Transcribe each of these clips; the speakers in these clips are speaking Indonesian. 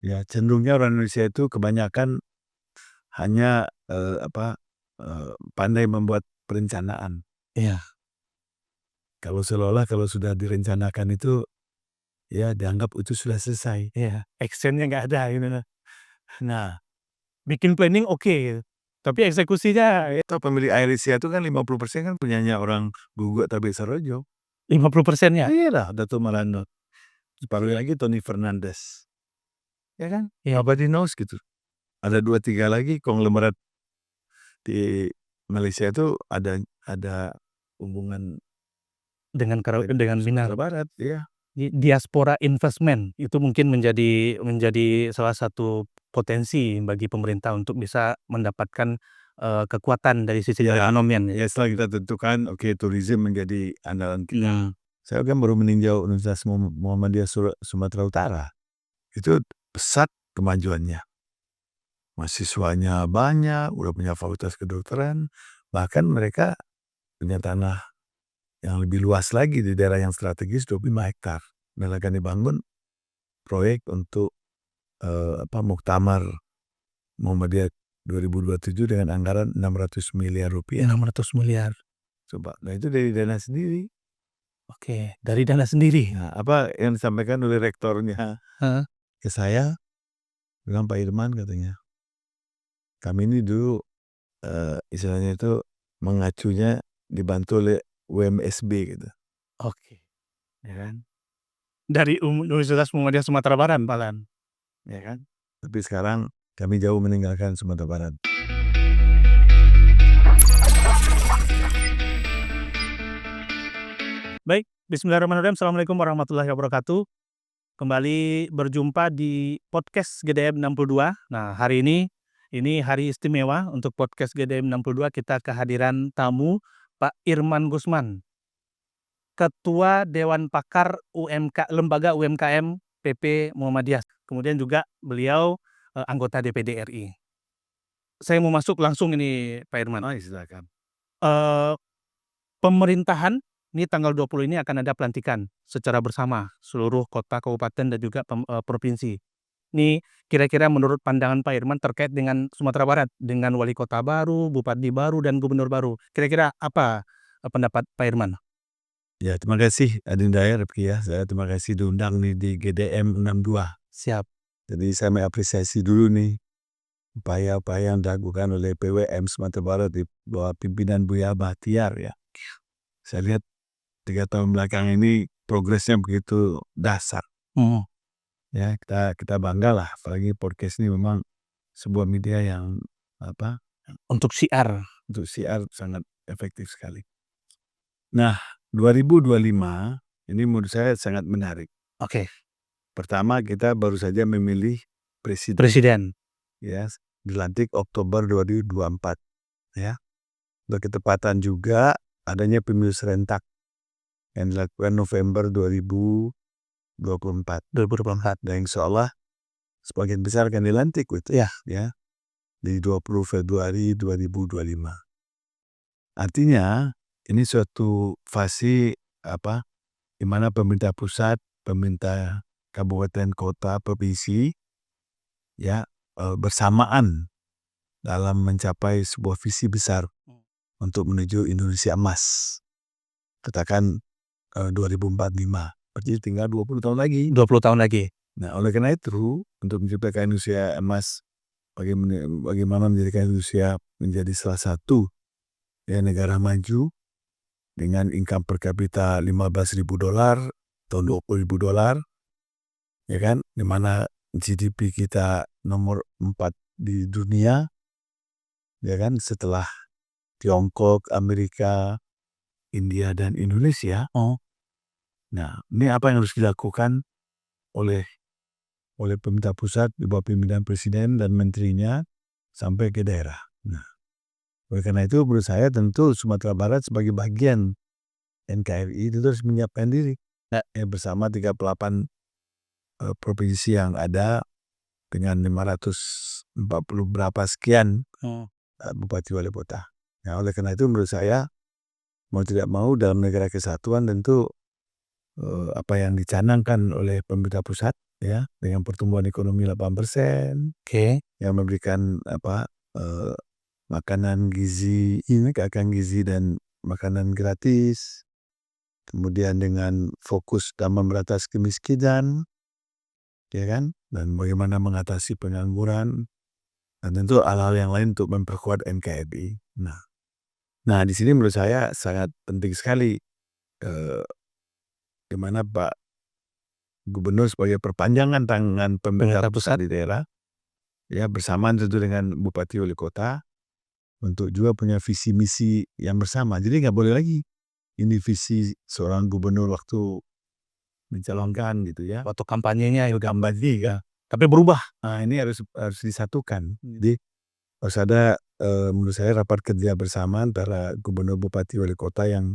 Ya, cenderungnya orang Indonesia itu kebanyakan hanya pandai membuat perencanaan. Iya. Kalau seolah-olah kalau sudah direncanakan itu, ya dianggap itu sudah selesai. Iya, action-nya nggak ada gitu. Nah, bikin planning oke, tapi eksekusinya Toh pemilik Air-Asia itu kan 50% kan punyanya orang Gugu Tabek Sarojo. 50%-nya. Iyalah, Dato' Malanot. Separuh lagi Tony Fernandes. Ya kan? Iya. Nobody knows gitu. Ada 2-3 lagi konglomerat di Malaysia itu ada hubungan Dengan Sumatera Myanmar. Barat, iya. Diaspora investment itu mungkin menjadi salah satu potensi bagi pemerintah untuk bisa mendapatkan kekuatan dari sisi perekonomian. Ya setelah kita tentukan, oke, tourism menjadi andalan kita. Nah, Saya kan baru meninjau Universitas Muhammadiyah Sumatera Utara. Itu pesat kemajuannya. Mahasiswanya banyak, udah punya fakultas kedokteran, bahkan mereka punya tanah yang lebih luas lagi di daerah yang strategis 25 hektar. Mereka akan dibangun proyek untuk Muktamar Muhammadiyah 2027 dengan anggaran 600 miliar rupiah. 600 miliar. Coba, nah itu dari dana sendiri. Oke, dari dana sendiri. Nah, apa yang disampaikan oleh rektornya ke saya, bilang Pak Irman katanya, kami ini dulu istilahnya itu mengacunya dibantu oleh UMSB gitu. Oke. Ya kan? Dari Universitas Muhammadiyah Sumatera Barat, Palan. Ya kan? Tapi sekarang kami jauh meninggalkan Sumatera Barat. Baik, bismillahirrahmanirrahim. Assalamualaikum warahmatullahi wabarakatuh. Kembali berjumpa di podcast GDM 62. Nah, hari ini hari istimewa untuk podcast GDM 62. Kita kehadiran tamu Pak Irman Gusman, Ketua Dewan Pakar Lembaga UMKM PP Muhammadiyah. Kemudian juga beliau anggota DPD RI. Saya mau masuk langsung ini, Pak Irman. Oh, silakan. Pemerintahan ini tanggal 20 ini akan ada pelantikan secara bersama seluruh kota, kabupaten, dan juga provinsi. Ini kira-kira menurut pandangan Pak Irman terkait dengan Sumatera Barat, dengan wali kota baru, bupati baru, dan gubernur baru. Kira-kira apa pendapat Pak Irman? Ya, terima kasih Adinda ya, Rifki ya. Saya terima kasih diundang nih di GDM 62. Siap. Jadi saya mengapresiasi dulu nih upaya-upaya yang dilakukan oleh PWM Sumatera Barat di bawah pimpinan Buya Bahtiar ya. Saya lihat 3 tahun belakang ini progresnya begitu dasar. Ya, kita bangga lah, apalagi podcast ini memang sebuah media yang Untuk siar. untuk siar sangat efektif sekali. Nah, 2025 ini menurut saya sangat menarik. Oke. Pertama, kita baru saja memilih presiden. Presiden. Ya, dilantik Oktober 2024 ya. Untuk ketepatan juga adanya pemilu serentak yang dilakukan November 2024. Dan insya Allah sebagian besar akan dilantik gitu ya di 20 Februari 2025. Artinya ini suatu fase di mana pemerintah pusat, pemerintah kabupaten, kota, provinsi ya bersamaan dalam mencapai sebuah visi besar untuk menuju Indonesia emas. Katakan 2045. Berarti tinggal 20 tahun lagi. 20 tahun lagi. Nah, oleh karena itu untuk menciptakan Indonesia emas, bagaimana menjadikan Indonesia menjadi salah satu negara maju dengan income per kapita $15.000 atau $20.000, ya kan, di mana GDP kita nomor 4 di dunia, ya kan, setelah Tiongkok, Amerika, India, dan Indonesia. Nah, ini apa yang harus dilakukan oleh pemerintah pusat di bawah pimpinan presiden dan menterinya sampai ke daerah. Nah, oleh karena itu menurut saya tentu Sumatera Barat sebagai bagian NKRI itu harus menyiapkan diri bersama 38 provinsi yang ada dengan 540 berapa sekian bupati wali kota. Nah, oleh karena itu menurut saya mau tidak mau dalam negara kesatuan tentu apa yang dicanangkan oleh pemerintah pusat ya, dengan pertumbuhan ekonomi 8%, yang memberikan makanan gizi dan makanan gratis. Kemudian dengan fokus dalam memberantas kemiskinan, ya kan, dan bagaimana mengatasi pengangguran, dan tentu hal-hal yang lain untuk memperkuat NKRI. Nah di sini menurut saya sangat penting sekali di mana Pak Gubernur sebagai perpanjangan tangan pemerintah pusat di daerah, ya, bersamaan tentu dengan bupati wali kota untuk juga punya visi misi yang bersama. Jadi nggak boleh lagi ini visi seorang gubernur waktu mencalonkan gitu ya. Waktu kampanyenya Kampanye ya. tapi berubah. Nah ini harus disatukan. Jadi harus ada menurut saya rapat kerja bersama antara gubernur, bupati, wali kota yang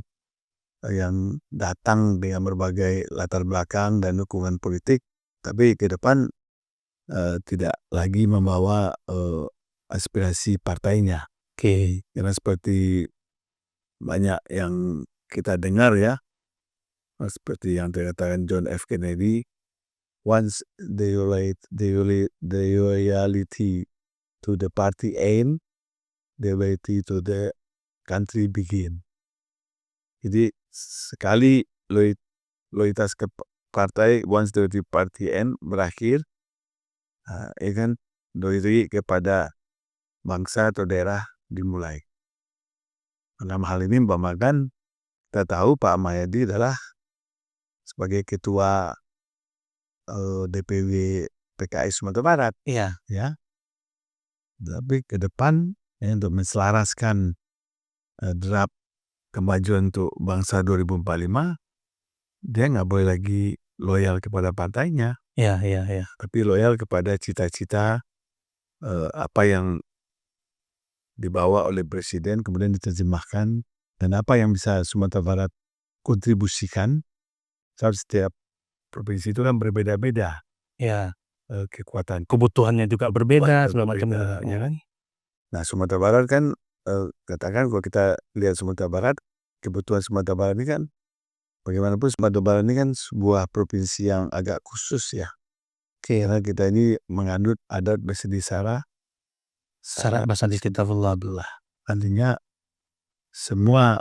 datang dengan berbagai latar belakang dan dukungan politik, tapi ke depan tidak lagi membawa aspirasi partainya. Karena seperti banyak yang kita dengar ya, seperti yang dikatakan John F. Kennedy, once the loyalty to the party end, the loyalty to the country begin. Jadi sekali loyalitas ke partai, once the party end berakhir, ya kan, loyalty kepada bangsa atau daerah dimulai. Dalam hal ini kan kita tahu Pak Mayadi adalah sebagai ketua DPW PKS Sumatera Barat. Iya. Ya. Tapi ke depan ya, untuk menselaraskan draft kemajuan untuk bangsa 2045, dia nggak boleh lagi loyal kepada partainya. Iya. Tapi loyal kepada cita-cita apa yang dibawa oleh presiden kemudian diterjemahkan, dan apa yang bisa Sumatera Barat kontribusikan. Setiap provinsi itu kan berbeda-beda. Iya. Kekuatan Kebutuhannya juga berbeda segala macam. ya kan. Nah Sumatera Barat kan katakan kalau kita lihat Sumatera Barat, kebutuhan Sumatera Barat ini kan bagaimanapun Sumatera Barat ini kan sebuah provinsi yang agak khusus ya. Karena kita ini menganut adat Besedi Sara Basadi Kitabullah. Artinya semua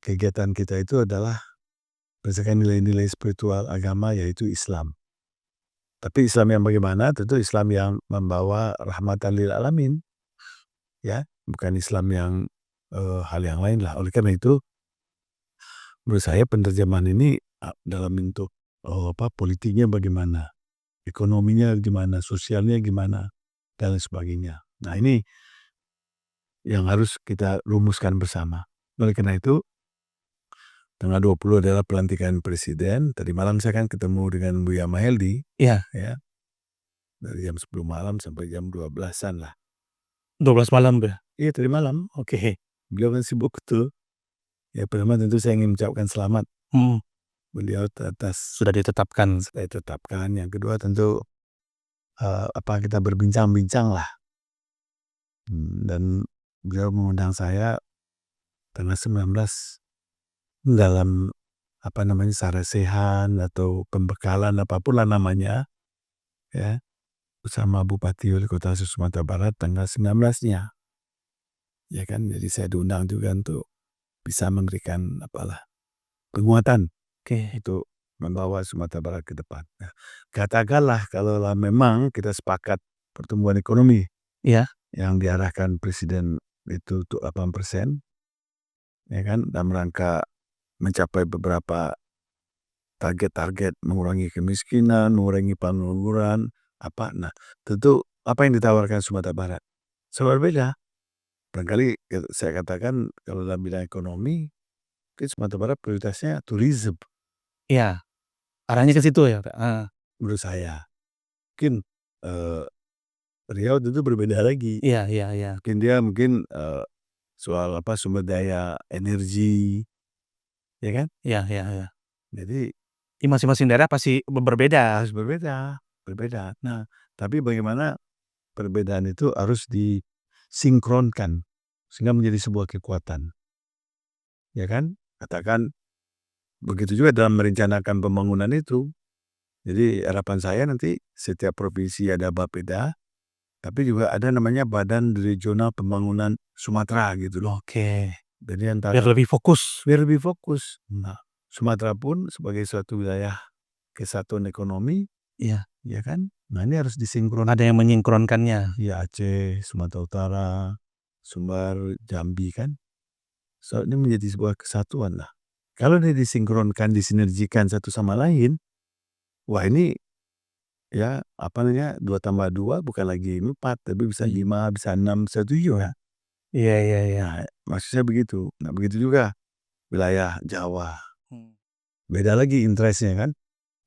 kegiatan kita itu adalah berdasarkan nilai-nilai spiritual agama, yaitu Islam. Tapi Islam yang bagaimana? Tentu Islam yang membawa rahmatan lil alamin, ya, bukan Islam yang hal yang lain lah. Oleh karena itu, menurut saya penerjemahan ini dalam bentuk politiknya bagaimana, ekonominya gimana, sosialnya gimana, dan lain sebagainya. Nah ini yang harus kita rumuskan bersama. Oleh karena itu, tanggal 20 adalah pelantikan presiden. Tadi malam saya kan ketemu dengan Buya Maheldi. Iya. Ya. Dari jam 10 malam sampai jam 12-an lah. 12 malam tuh. Iya tadi malam. Oke. Beliau kan sibuk betul. Ya pertama tentu saya ingin mengucapkan selamat. Beliau atas Sudah ditetapkan. Yang kedua tentu kita berbincang-bincang lah. Dan beliau mengundang saya tanggal 19 dalam sarasehan atau pembekalan apapun lah namanya, ya, bersama Bupati Wali Kota Sumatera Barat tanggal 19-nya. Ya kan, jadi saya diundang juga untuk bisa memberikan penguatan untuk membawa Sumatera Barat ke depan. Nah, katakanlah kalau memang kita sepakat pertumbuhan ekonomi, ya, yang diarahkan presiden itu untuk 8%, ya kan, dalam rangka mencapai beberapa target-target mengurangi kemiskinan, mengurangi pengangguran, nah tentu apa yang ditawarkan Sumatera Barat sangat berbeda. Barangkali saya katakan kalau dalam bidang ekonomi, Sumatera Barat prioritasnya tourism. Iya, arahnya ke situ ya. Menurut saya, mungkin Riau tentu berbeda lagi. Iya. Mungkin dia soal sumber daya energi, ya kan? Iya. Jadi masing-masing daerah pasti berbeda. harus berbeda. Nah, tapi bagaimana perbedaan itu harus disinkronkan sehingga menjadi sebuah kekuatan. Ya kan? Katakan begitu juga dalam merencanakan pembangunan itu, Jadi harapan saya nanti setiap provinsi ada Bapeda, tapi juga ada namanya Badan Regional Pembangunan Sumatera gitu loh. Oke. Jadi antara Biar lebih fokus. Nah, Sumatera pun sebagai suatu wilayah kesatuan ekonomi, Iya. ya kan? Nah, ini harus Ada yang menyinkronkannya. Ya, Aceh, Sumatera Utara, Sumbar, Jambi kan. So, ini menjadi sebuah kesatuan lah. Kalau ini disinkronkan, disinergikan satu sama lain, wah ini ya 2 tambah 2 bukan lagi 4, tapi bisa 5, bisa 6, bisa 7 ya. Iya. Nah, maksudnya begitu. Nah, begitu juga wilayah Jawa. Beda lagi interestnya kan,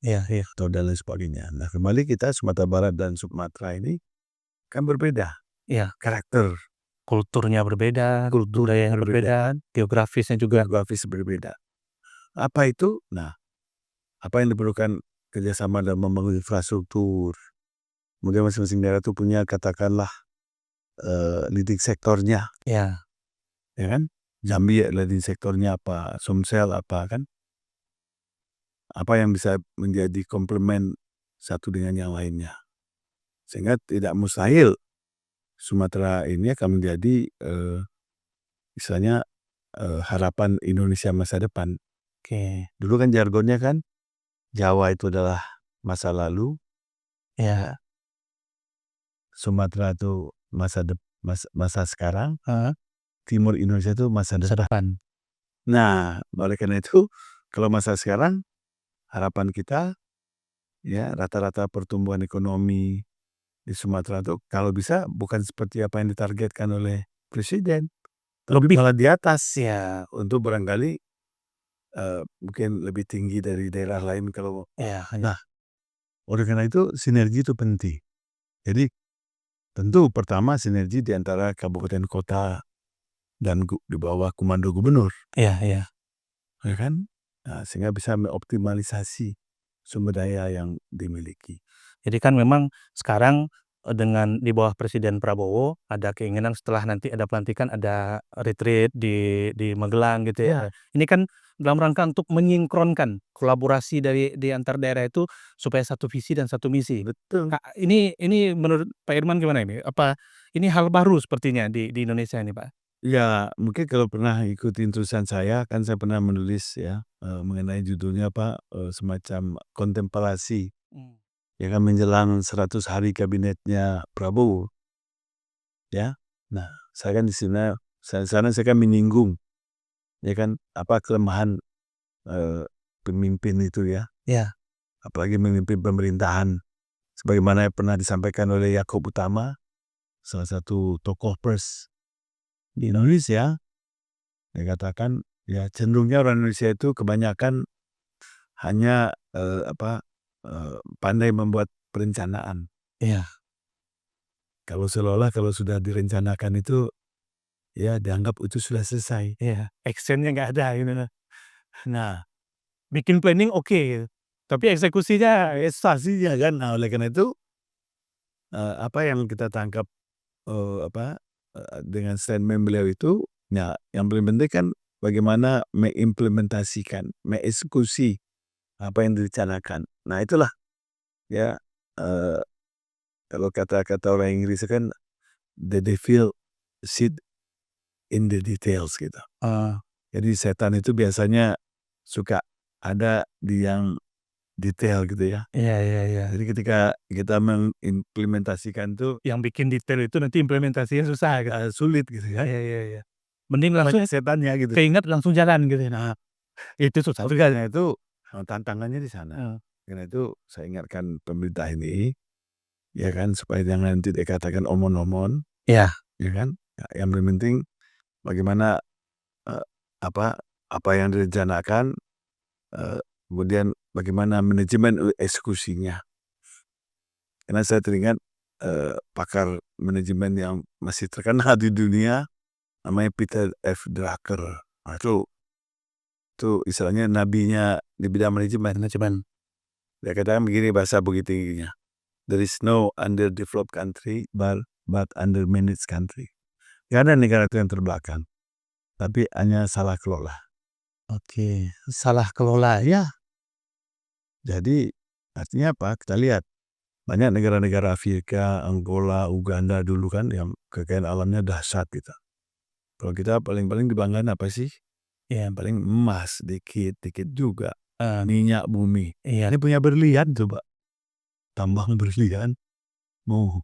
Iya. atau dan lain sebagainya. Nah, kembali kita Sumatera Barat dan Sumatera ini kan berbeda Iya. karakter, Kulturnya berbeda, budaya yang berbeda, geografisnya juga. geografis berbeda. Apa itu? Nah, apa yang diperlukan kerjasama dalam membangun infrastruktur. Mungkin masing-masing daerah itu punya katakanlah leading sektornya, Iya. ya kan? Jambi leading sektornya apa, Sumsel apa kan? Apa yang bisa menjadi komplement satu dengan yang lainnya. Sehingga tidak mustahil Sumatera ini akan menjadi istilahnya harapan Indonesia masa depan. Oke. Dulu kan jargonnya kan Jawa itu adalah masa lalu, Iya. Sumatera itu masa sekarang, Heeh. Timur Indonesia itu masa Masa depan. depan. Nah, oleh karena itu kalau masa sekarang harapan kita ya rata-rata pertumbuhan ekonomi di Sumatera itu kalau bisa bukan seperti apa yang ditargetkan oleh presiden, tapi Lebih. malah di atas Iya. untuk barangkali mungkin lebih tinggi dari daerah lain kalau. Iya. Nah, oleh karena itu sinergi itu penting. Jadi tentu pertama sinergi di antara kabupaten kota dan di bawah komando gubernur, Iya. ya kan? Nah, sehingga bisa mengoptimalisasi sumber daya yang dimiliki. Jadi kan memang sekarang dengan di bawah Presiden Prabowo ada keinginan setelah nanti ada pelantikan ada retreat di Magelang gitu ya. Ini kan dalam rangka untuk menyinkronkan kolaborasi di antar daerah itu supaya satu visi dan satu misi. Betul. Kak, ini menurut Pak Irman gimana ini? Apa ini hal baru sepertinya di Indonesia ini, Pak? Ya, mungkin kalau pernah ikutin tulisan saya, kan saya pernah menulis ya, mengenai judulnya apa, semacam kontemplasi, ya kan menjelang 100 hari kabinetnya Prabowo, ya. Nah, saya kan di sana saya kan menyinggung, ya kan, apa kelemahan, pemimpin itu ya, Iya. apalagi memimpin pemerintahan, sebagaimana yang pernah disampaikan oleh Yaakob Utama, salah satu tokoh pers di Indonesia. Dia katakan, ya cenderungnya orang Indonesia itu kebanyakan hanya pandai membuat perencanaan. Iya. Kalau seolah-olah kalau sudah direncanakan itu, ya dianggap itu sudah selesai. Iya. Action-nya nggak ada gitu. Nah, Bikin planning oke, tapi eksekusinya investasinya kan. Nah, oleh karena itu apa yang kita tangkap dengan statement beliau itu, ya yang paling penting kan bagaimana mengimplementasikan, mengeksekusi apa yang direncanakan. Nah, itulah ya kalau kata-kata orang Inggris kan the devil sit in the details gitu. Jadi setan itu biasanya suka ada di yang detail gitu ya. Iya. Jadi ketika kita mengimplementasikan tuh Yang bikin detail itu nanti implementasinya susah gitu. sulit gitu ya. Iya. Mending langsung Setannya gitu. keinget langsung jalan gitu. Nah, itu susah juga. Karena itu tantangannya di sana. Heeh. Karena itu saya ingatkan pemerintah ini, ya kan, supaya jangan nanti dikatakan omon-omon, Iya. ya kan. Yang paling penting bagaimana Eee, apa yang direncanakan, kemudian bagaimana manajemen eksekusinya. Karena saya teringat, pakar manajemen yang masih terkenal di dunia namanya Peter F. Drucker. Nah, itu istilahnya nabinya di bidang manajemen. Dia katakan begini bahasa Bukit Tingginya, "There is no underdeveloped country but undermanaged country." Nggak ada negara itu yang terbelakang, tapi hanya salah kelola. Oke, salah kelola ya. Jadi Artinya apa? Kita lihat banyak negara-negara Afrika, Angola, Uganda dulu kan yang kekayaan alamnya dahsyat gitu. Kalau kita paling-paling dibanggakan apa sih? Ya paling emas dikit juga, minyak bumi. Ini punya berlian coba, tambang berlian, mau,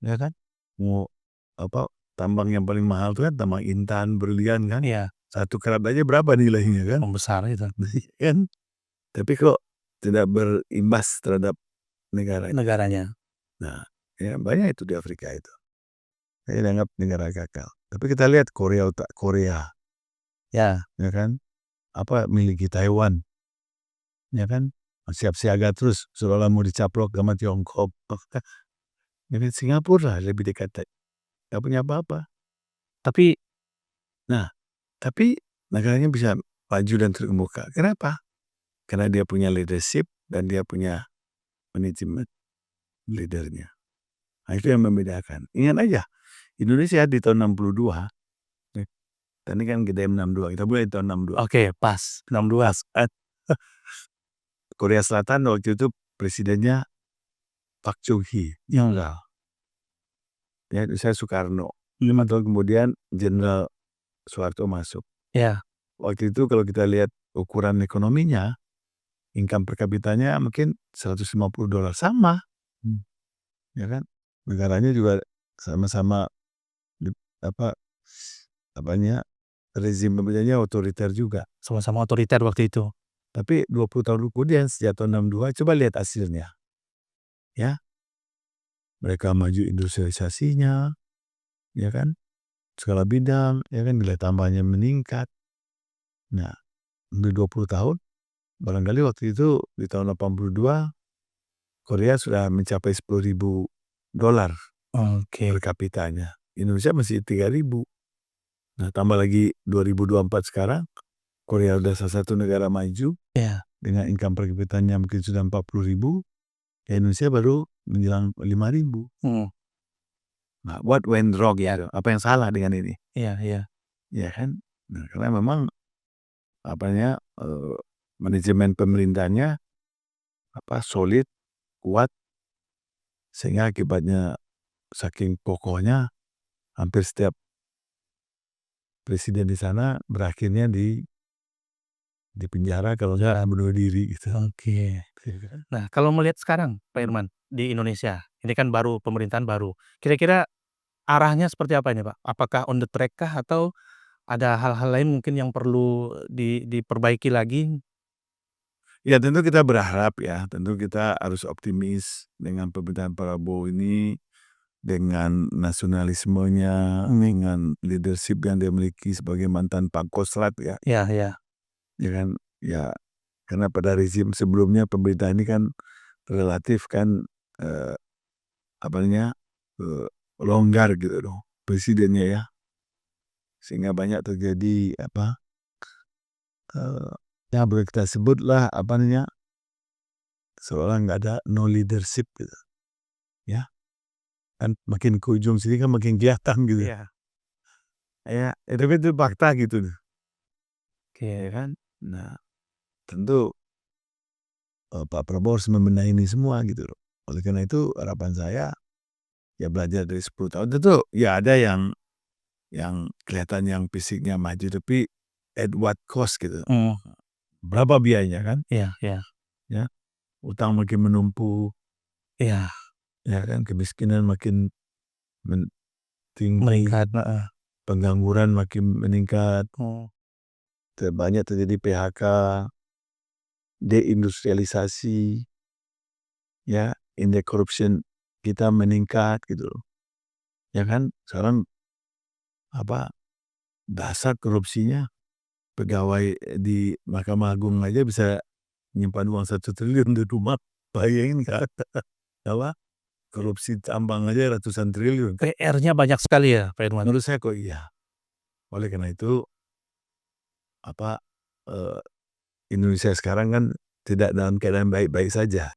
ya kan? Mau apa? Tambang yang paling mahal itu kan tambang intan berlian kan? Iya. 1 karat aja berapa nilainya kan? Besar itu. Kan? Tapi kok tidak berimbas terhadap Negaranya. Nah, ya banyak itu di Afrika itu. Saya dianggap negara gagal. Tapi kita lihat Korea, Ya. ya kan? Apa miliki Taiwan, ya kan? Siap siaga terus, seolah mau dicaplok sama Tiongkok. Jadi Singapura lah lebih dekat, nggak punya apa-apa. Tapi Tapi negaranya bisa maju dan terkemuka. Kenapa? Karena dia punya leadership dan dia punya manajemen leadernya. Nah, itu yang membedakan. Ingat aja, Indonesia di tahun 62, tadi kan GDM 62, kita mulai di tahun 62. oke, pas 62. Korea Selatan waktu itu presidennya Pak Chung-hee. Ya, saya Soekarno. 5 tahun kemudian Jenderal Soeharto masuk. Ya. Waktu itu kalau kita lihat ukuran ekonominya, income per kapitanya mungkin $150 sama. Ya kan? Negaranya juga sama-sama rezim pemerintahnya otoriter juga. Sama-sama otoriter waktu itu. Tapi 20 tahun kemudian sejak tahun 62 coba lihat hasilnya. Ya. Mereka maju industrialisasinya, ya kan? Segala bidang, ya kan, nilai tambahnya meningkat. Nah, untuk 20 tahun, barangkali waktu itu di tahun 82 Korea sudah mencapai $10.000 per kapitanya. Indonesia masih 3.000. Nah, tambah lagi 2024 sekarang, Korea sudah salah satu negara maju. Ya. Dengan income per kapitanya mungkin sudah 40.000. Indonesia baru menjelang 5.000. Nah, what went wrong ya? Apa yang salah dengan ini? Iya. Ya kan? Nah, karena memang manajemen pemerintahnya solid, kuat, sehingga akibatnya saking kokohnya hampir setiap presiden di sana berakhirnya di penjara kalau nggak bunuh diri gitu. Nah, kalau melihat sekarang Pak Irman di Indonesia, ini kan baru pemerintahan baru. Kira-kira arahnya seperti apa ini, Pak? Apakah on the track kah atau ada hal-hal lain mungkin yang perlu diperbaiki lagi? Ya tentu kita berharap ya, tentu kita harus optimis dengan pemerintahan Prabowo ini, dengan nasionalismenya, dengan leadership yang dia miliki sebagai mantan Pangkostrat ya. Ya. Ya kan, ya karena pada rezim sebelumnya pemerintah ini kan relatif kan longgar gitu dong presidennya ya, sehingga banyak terjadi yang boleh kita sebutlah seolah nggak ada no leadership gitu ya, kan makin ke ujung sini kan makin kelihatan gitu Iya. ya, tapi itu fakta gitu Oke. ya kan. Nah, tentu Pak Prabowo harus membenahi ini semua gitu loh. Oleh karena itu harapan saya ya belajar dari 10 tahun tentu ya ada yang kelihatan yang fisiknya maju tapi at what cost gitu. Berapa biayanya kan? Iya. Ya, utang makin menumpuk. Iya. Ya kan, kemiskinan makin tinggi. Meningkat. Pengangguran makin meningkat. Banyak terjadi PHK, deindustrialisasi, ya, indeks corruption kita meningkat gitu loh. Ya kan, sekarang dasar korupsinya pegawai di Mahkamah Agung aja bisa nyimpan uang 1 triliun di rumah, bayangin kan? Korupsi tambang aja ratusan triliun. PR-nya banyak sekali ya, Pak Irman? Menurut saya kok iya. Oleh karena itu Indonesia sekarang kan tidak dalam keadaan baik-baik saja.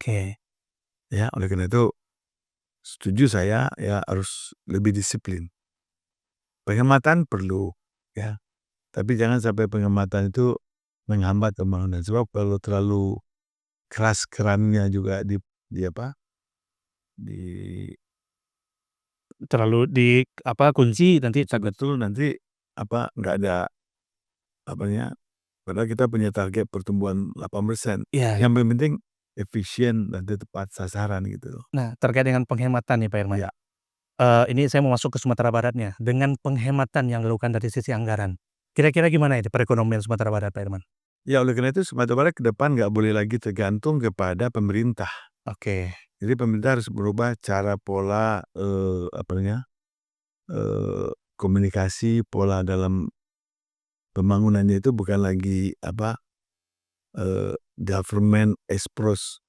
Ya, oleh karena itu setuju saya ya harus lebih disiplin. Penghematan perlu ya, tapi jangan sampai penghematan itu menghambat pembangunan. Sebab kalau terlalu keras kerannya juga di terlalu kunci nanti takut. betul nanti nggak ada padahal kita punya target pertumbuhan 8%. Iya. Yang penting efisien dan tepat sasaran gitu loh. Nah, terkait dengan penghematan nih Pak Herman. Ya. Ini saya mau masuk ke Sumatera Baratnya. Dengan penghematan yang dilakukan dari sisi anggaran, kira-kira gimana ini perekonomian Sumatera Barat, Pak Herman? Ya, oleh karena itu Sumatera Barat ke depan nggak boleh lagi tergantung kepada pemerintah. Oke. Jadi pemerintah harus berubah cara pola komunikasi, pola dalam pembangunannya itu bukan lagi government expose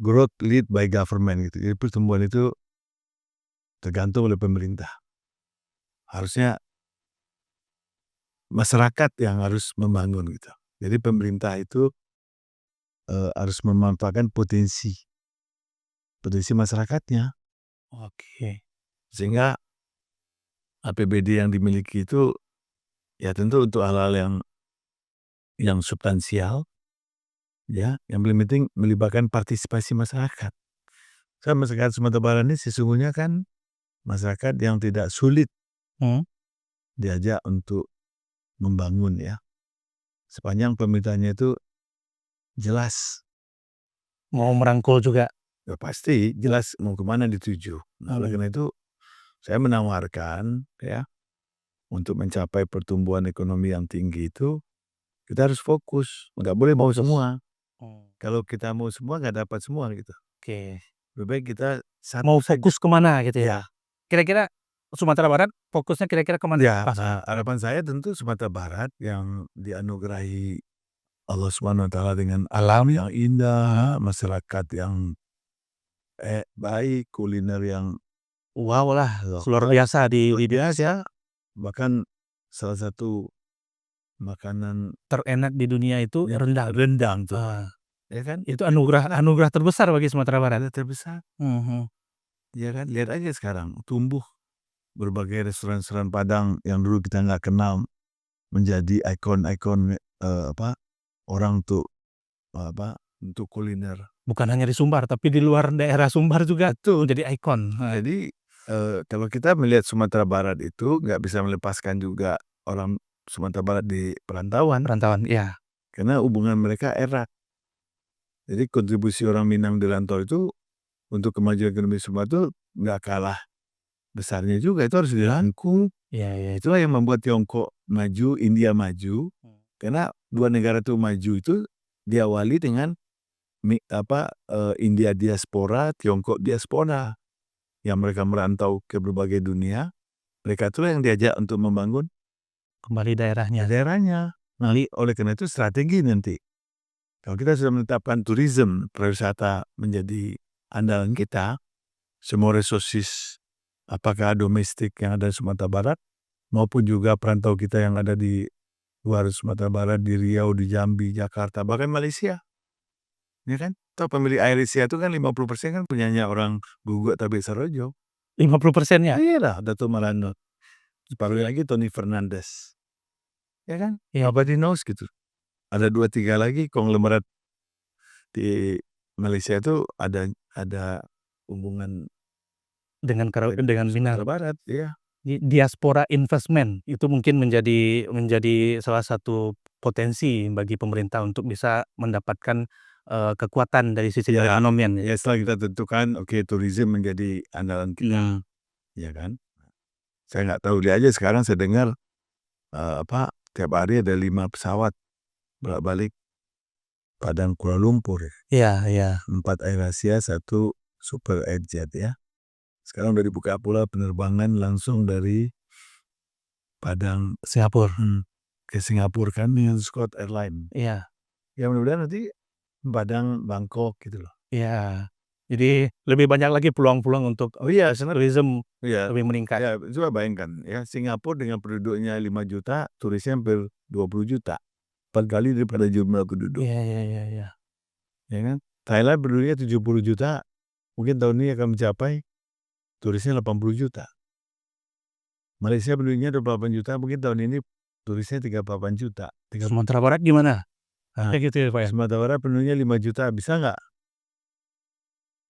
growth lead by government gitu. Jadi pertumbuhan itu tergantung oleh pemerintah. Harusnya masyarakat yang harus membangun gitu. Jadi pemerintah itu harus memanfaatkan potensi masyarakatnya. Oke. Sehingga APBD yang dimiliki itu ya tentu untuk hal-hal yang substansial, ya, yang paling penting melibatkan partisipasi masyarakat. Masyarakat Sumatera Barat ini sesungguhnya kan masyarakat yang tidak sulit diajak untuk membangun ya. Sepanjang pemerintahnya itu jelas. Mau merangkul juga. Ya pasti jelas mau kemana dituju. Nah, oleh karena itu saya menawarkan ya untuk mencapai pertumbuhan ekonomi yang tinggi itu kita harus fokus, nggak boleh mau semua. Kalau kita mau semua nggak dapat semua gitu. Oke. Lebih baik kita Mau fokus kemana gitu ya? Ya. Kira-kira Sumatera Barat fokusnya kira-kira kemana? Ya, harapan saya tentu Sumatera Barat yang dianugerahi Allah SWT dengan alam yang indah, masyarakat yang baik, kuliner yang Wow lah, luar biasa di biasa. Bahkan salah satu makanan terenak di dunia itu rendang. Rendang tuh. Ya kan? Itu anugerah terbesar bagi Sumatera Barat. Terbesar. Ya kan? Lihat aja sekarang tumbuh berbagai restoran-restoran Padang yang dulu kita nggak kenal menjadi ikon-ikon orang untuk kuliner. Bukan hanya di Sumbar, tapi di luar daerah Sumbar juga tuh jadi ikon. Jadi kalau kita melihat Sumatera Barat itu nggak bisa melepaskan juga orang Sumatera Barat di perantauan. Perantauan, iya. Karena hubungan mereka erat. Jadi kontribusi orang Minang di rantau itu untuk kemajuan ekonomi Sumatera itu nggak kalah besarnya juga. Itu harus dirangkul. Iya. Itulah yang membuat Tiongkok maju, India maju. Karena dua negara itu maju itu diawali dengan India diaspora, Tiongkok diaspora. Yang mereka merantau ke berbagai dunia. Mereka itulah yang diajak untuk membangun kembali daerahnya. Nah, oleh karena itu strategi nanti. Kalau kita sudah menetapkan tourism, pariwisata menjadi andalan kita, semua resources apakah domestik yang ada di Sumatera Barat maupun juga perantau kita yang ada di luar Sumatera Barat, di Riau, di Jambi, Jakarta, bahkan Malaysia. Ya kan? Atau pemilik AirAsia itu kan 50% kan punyanya orang Guguk Tabik Sarojo. 50%-nya? Iya lah, Dato' Maranot. Separuh lagi Tony Fernandes. Ya kan? Iya. Nobody knows gitu. Ada 2-3 lagi konglomerat di Malaysia itu ada hubungan dengan Minang. Sumatera Barat, iya. Diaspora investment itu mungkin menjadi salah satu potensi bagi pemerintah untuk bisa mendapatkan kekuatan dari sisi perekonomian. Ya setelah kita tentukan tourism menjadi andalan kita. Ya kan? Saya nggak tahu, dia aja sekarang saya dengar tiap hari ada 5 pesawat bolak-balik Padang Kuala Lumpur. Iya. 4 AirAsia, 1 Super Airjet ya. Sekarang udah dibuka pula penerbangan langsung dari Padang Singapura. Ke Singapura kan dengan Scott Airline. Iya. Ya mudah-mudahan nanti Padang, Bangkok gitu loh. Iya. Jadi lebih banyak lagi peluang-peluang untuk tourism lebih meningkat. Ya, coba bayangkan ya, Singapura dengan penduduknya 5 juta, turisnya hampir 20 juta. 4 kali daripada jumlah penduduk. Iya. Ya kan? Thailand penduduknya 70 juta, mungkin tahun ini akan mencapai turisnya 80 juta. Malaysia penduduknya 28 juta, mungkin tahun ini turisnya 38 juta. Sumatera Barat gimana? gitu ya Pak ya? Sumatera Barat penduduknya 5 juta, bisa nggak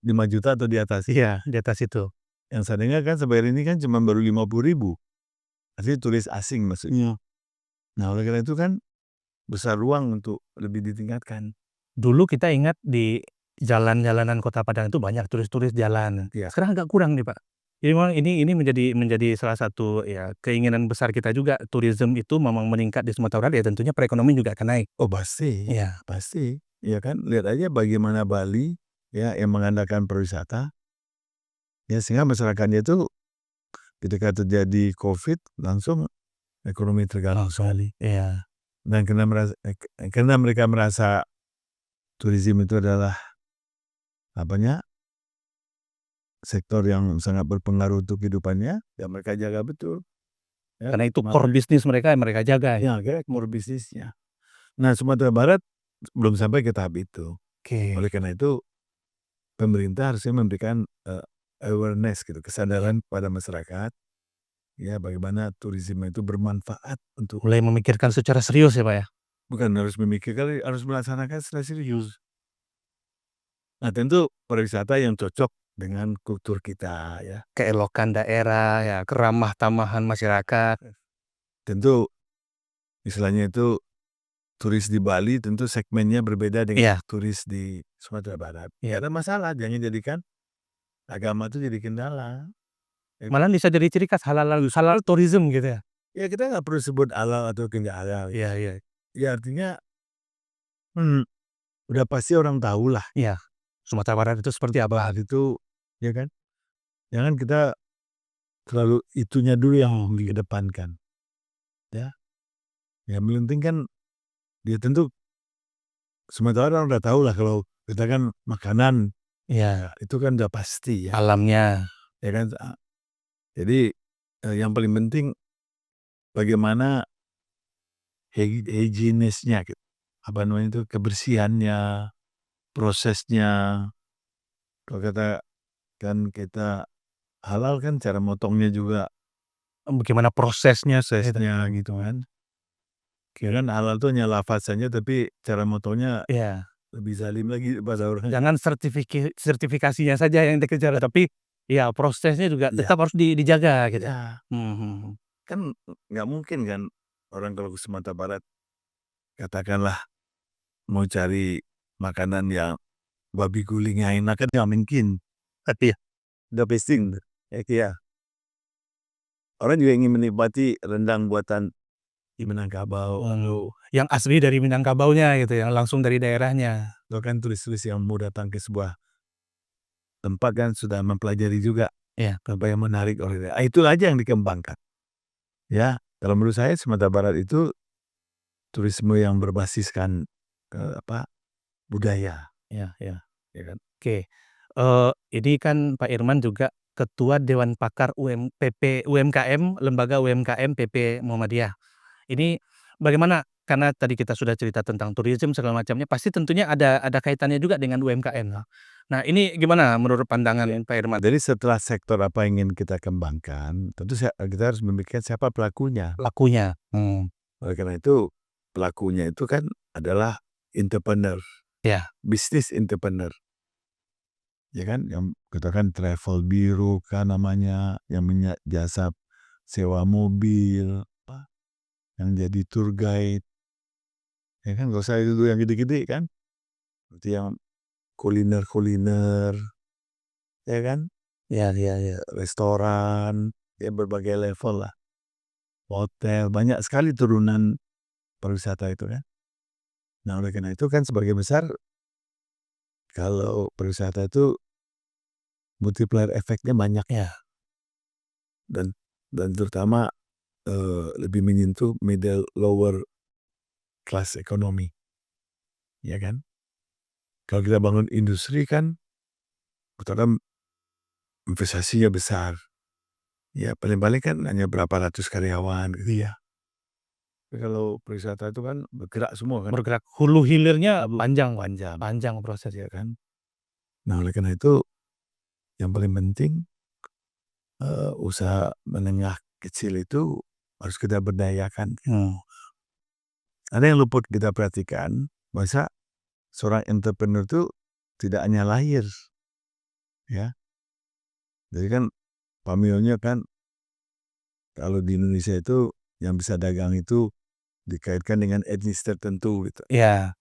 5 juta atau di atas? Iya, di atas itu. Yang saya dengar kan sampai ini kan cuma baru 50.000. Artinya turis asing maksudnya. Nah oleh karena itu kan besar ruang untuk lebih ditingkatkan. Dulu kita ingat di jalan-jalanan Kota Padang itu banyak turis-turis jalan. Iya. Sekarang agak kurang nih Pak. Jadi memang ini menjadi salah satu ya keinginan besar kita juga, tourism itu memang meningkat di Sumatera Barat, ya tentunya perekonomian juga akan naik. Oh pasti, Iya. pasti. Ya kan, lihat aja bagaimana Bali ya yang mengandalkan pariwisata. Ya sehingga masyarakatnya itu ketika terjadi COVID langsung ekonomi terganggu sekali. Iya. Dan karena mereka merasa tourism itu adalah sektor yang sangat berpengaruh untuk kehidupannya, ya mereka jaga betul. Ya, Karena itu core bisnis mereka yang mereka jaga. ya core bisnisnya. Nah Sumatera Barat belum sampai ke tahap itu. Oke. Oleh karena itu pemerintah harusnya memberikan awareness gitu, kesadaran pada masyarakat. Ya bagaimana tourism itu bermanfaat untuk Mulai memikirkan secara serius ya Pak ya? bukan harus memikirkan, harus melaksanakan secara serius. Nah tentu pariwisata yang cocok dengan kultur kita ya. Keelokan daerah, ya keramah tamahan masyarakat. Tentu istilahnya itu turis di Bali tentu segmennya berbeda dengan Iya. turis di Sumatera Barat. Iya. Nggak ada masalah, jangan jadikan agama itu jadi kendala. Malahan bisa jadi ciri khas halal tourism gitu ya? Ya kita nggak perlu sebut halal atau tidak halal. Iya iya. Ya artinya udah pasti orang tahu lah Iya. Sumatera Barat itu seperti apa? hal itu, ya kan? Jangan kita terlalu itunya dulu yang dikedepankan. Ya. Yang penting kan dia tentu Sumatera orang udah tahu lah kalau kita kan makanan, Iya. itu kan udah pasti ya. Alamnya. Ya kan? Jadi yang paling penting bagaimana hygiene-nya gitu. Apa namanya itu, kebersihannya, prosesnya. Kalau kata kan kita halal kan cara motongnya juga Bagaimana prosesnya prosesnya gitu kan. Kira kan halal tuh hanya lafazannya tapi cara motongnya Iya. lebih zalim lagi bahasa orang. Jangan sertifikasinya saja yang dikejar, tapi ya prosesnya juga Iya. tetap harus dijaga gitu. Iya. Kan nggak mungkin kan orang kalau ke Sumatera Barat katakanlah mau cari makanan yang babi gulingnya enak kan nggak mungkin. Tapi Udah pasti ya. Orang juga ingin menikmati rendang buatan di Minangkabau. yang asli dari Minangkabaunya gitu, yang langsung dari daerahnya. Itu kan turis-turis yang mau datang ke sebuah tempat kan sudah mempelajari juga Iya. apa yang menarik oleh dia. Itulah aja yang dikembangkan. Ya, kalau menurut saya Sumatera Barat itu turisme yang berbasiskan budaya. Iya iya. Ya kan? Oke, ini kan Pak Irman juga Ketua Dewan Pakar UMKM, Lembaga UMKM PP Muhammadiyah. Ini bagaimana? Karena tadi kita sudah cerita tentang tourism segala macamnya, pasti tentunya ada kaitannya juga dengan UMKM. Nah ini gimana menurut pandangan Pak Irman? Jadi setelah sektor apa yang ingin kita kembangkan, tentu kita harus memikirkan siapa pelakunya. Pelakunya. Oleh karena itu pelakunya itu kan adalah entrepreneur, Ya. bisnis entrepreneur. Ya kan, yang kita kan travel bureau kan namanya, yang jasa sewa mobil, yang jadi tour guide. Ya kan, gak usah itu yang gede-gede kan. Itu yang kuliner, ya kan, Ya ya ya. restoran, ya berbagai level lah. Hotel, banyak sekali turunan pariwisata itu kan. Nah oleh karena itu kan sebagai besar, kalau pariwisata itu multiplier efeknya banyak. Ya. Dan terutama lebih menyentuh middle lower class ekonomi. Ya kan? Kalau kita bangun industri kan pertama investasinya besar. Ya paling-paling kan hanya berapa ratus karyawan gitu ya. Tapi kalau pariwisata itu kan bergerak semua kan. Bergerak hulu hilirnya panjang proses prosesnya. ya kan. Nah oleh karena itu yang paling penting usaha menengah kecil itu harus kita berdayakan. Ada yang luput kita perhatikan, Masa seorang entrepreneur itu tidak hanya lahir, ya. Jadi kan pamilnya kan kalau di Indonesia itu yang bisa dagang itu dikaitkan dengan etnis tertentu gitu. Iya.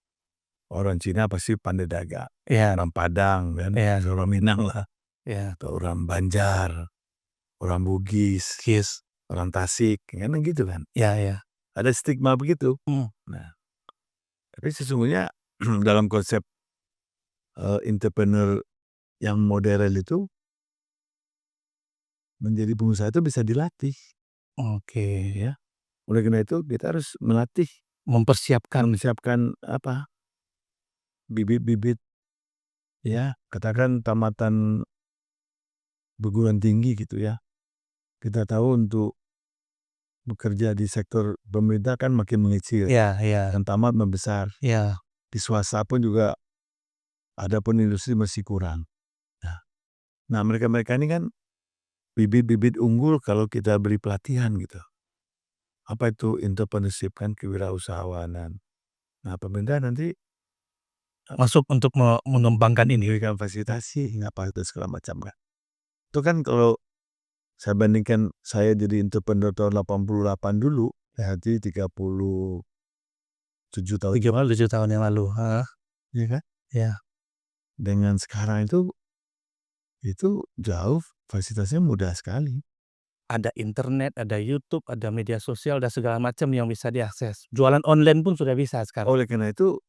Orang Cina pasti pandai dagang, Iya. orang Padang kan, Iya. orang Minang lah, Iya. atau orang Banjar, orang Bugis, orang Tasik, kan gitu kan. Iya, iya. Ada stigma begitu. Nah, tapi sesungguhnya dalam konsep entrepreneur yang modern itu, menjadi pengusaha itu bisa dilatih. Oke. Ya. Oleh karena itu kita harus melatih, Mempersiapkan. apa, bibit-bibit, ya, katakan tamatan perguruan tinggi gitu ya. Kita tahu untuk bekerja di sektor pemerintah kan makin mengecil, Iya, iya. yang tamat membesar. Iya. Di swasta pun juga ada pun industri masih kurang. Nah, mereka-mereka ini kan bibit-bibit unggul kalau kita beri pelatihan gitu. Apa itu entrepreneurship kan, kewirausahawanan. Nah, pemerintah nanti Masuk untuk mengembangkan ini. memberikan fasilitasi, apa itu segala macam kan. Itu kan kalau saya bandingkan saya jadi entrepreneur tahun 88 dulu, berarti 37 tahun. 7 tahun yang lalu. Iya kan? Iya. Dengan sekarang itu jauh fasilitasnya mudah sekali. Ada internet, ada YouTube, ada media sosial, ada segala macam yang bisa diakses. Jualan online pun sudah bisa sekarang. Oleh karena itu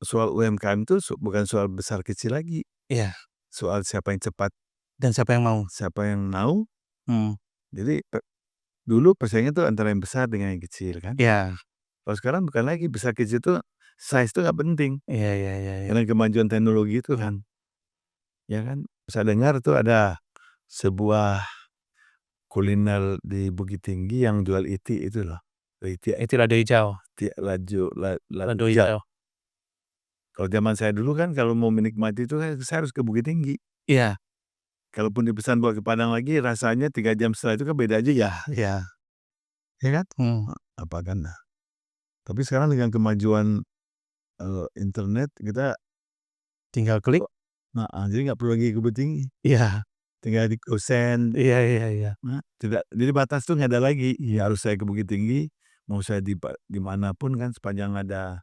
soal UMKM itu bukan soal besar kecil lagi. Iya. Soal siapa yang cepat, Dan siapa yang mau. siapa yang mau. Jadi dulu persaingan tuh antara yang besar dengan yang kecil kan. Iya. Kalau sekarang bukan lagi, besar kecil itu size itu nggak penting. Iya, iya, iya. Karena kemajuan teknologi itu kan. Ya kan, saya dengar tuh ada sebuah kuliner di Bukit Tinggi yang jual iti itu loh. Itu lado hijau. Lado hijau. Kalau zaman saya dulu kan kalau mau menikmati itu saya harus ke Bukit Tinggi. Iya. Kalaupun dipesan bawa ke Padang lagi, rasanya 3 jam setelah itu kan beda aja ya. Iya. Ya kan? Apa kan. Tapi sekarang dengan kemajuan internet kita Tinggal klik. jadi nggak perlu lagi ke Bukit Tinggi. Iya. Tinggal di Gosen. Iya, iya, iya. Tidak, jadi batas tuh nggak ada lagi. Ya harus saya ke Bukit Tinggi, mau saya di manapun kan sepanjang ada